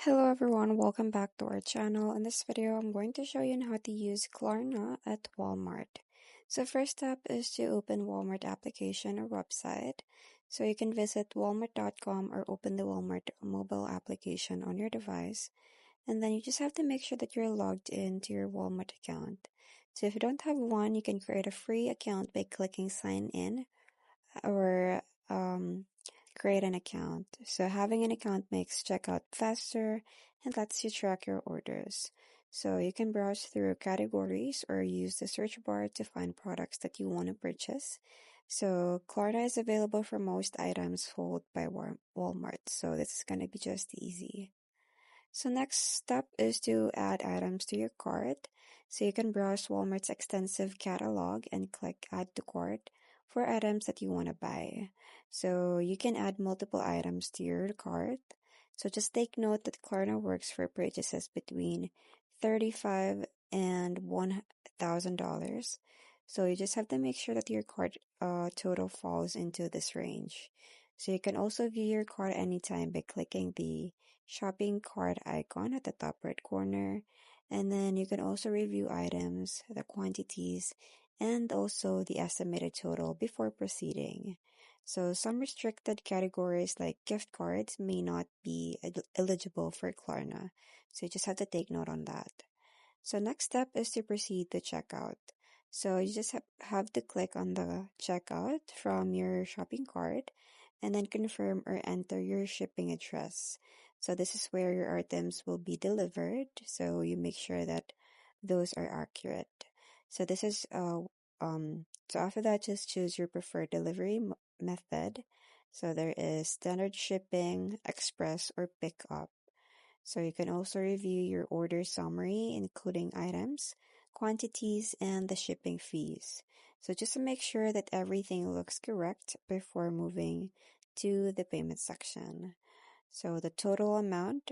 Hello everyone, welcome back to our channel. In this video, I'm going to show you on how to use Klarna at Walmart. So first step is to open Walmart application or website. So you can visit walmart.com or open the Walmart mobile application on your device. And then you just have to make sure that you're logged into your Walmart account. So if you don't have one, you can create a free account by clicking sign in or create an account. So having an account makes checkout faster and lets you track your orders. So you can browse through categories or use the search bar to find products that you want to purchase. So Klarna is available for most items sold by Walmart. So this is going to be just easy. So next step is to add items to your cart. So you can browse Walmart's extensive catalog and click add to cart for items that you want to buy. So you can add multiple items to your cart. So just take note that Klarna works for purchases between $35 and $1,000. So you just have to make sure that your cart total falls into this range. So you can also view your cart anytime by clicking the shopping cart icon at the top right corner. And then you can also review items, the quantities, and also the estimated total before proceeding. So some restricted categories like gift cards may not be eligible for Klarna. So you just have to take note on that. So next step is to proceed to checkout. So you just have to click on the checkout from your shopping cart and then confirm or enter your shipping address. So this is where your items will be delivered. So you make sure that those are accurate. So this is so after that, just choose your preferred delivery method. So there is standard shipping, express, or pickup. So you can also review your order summary, including items, quantities, and the shipping fees. So just to make sure that everything looks correct before moving to the payment section. So the total amount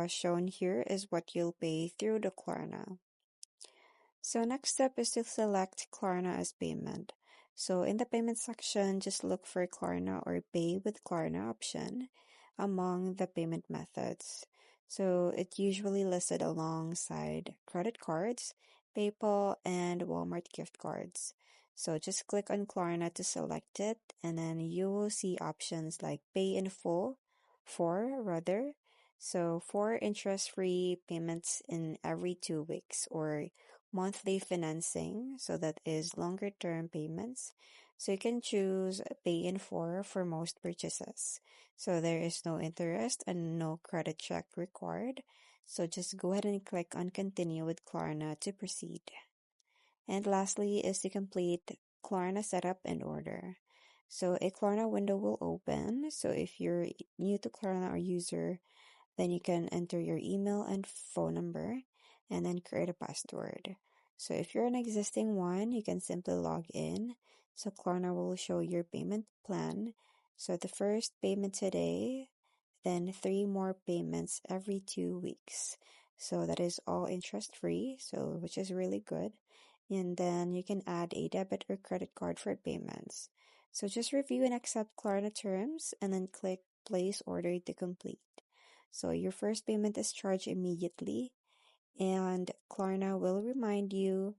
shown here is what you'll pay through the Klarna. So next step is to select Klarna as payment. So in the payment section, just look for Klarna or Pay with Klarna option among the payment methods. So it usually listed alongside credit cards, PayPal, and Walmart gift cards. So just click on Klarna to select it, and then you will see options like Pay in Full, for interest-free payments in every 2 weeks, or monthly financing, so that is longer term payments. So you can choose pay in for most purchases. So there is no interest and no credit check required. So just go ahead and click on continue with Klarna to proceed. And lastly is to complete Klarna setup and order. So a Klarna window will open. So if you're new to Klarna or user, then you can enter your email and phone number and then create a password. So if you're an existing one, you can simply log in. So Klarna will show your payment plan. So the first payment today, then 3 more payments every 2 weeks. So that is all interest free, so which is really good. And then you can add a debit or credit card for payments. So just review and accept Klarna terms and then click place order to complete. So your first payment is charged immediately, and Klarna will remind you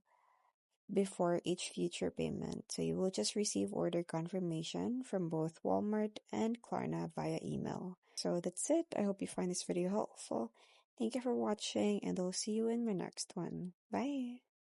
before each future payment. So you will just receive order confirmation from both Walmart and Klarna via email. So that's it. I hope you find this video helpful. Thank you for watching, and I'll see you in my next one. Bye!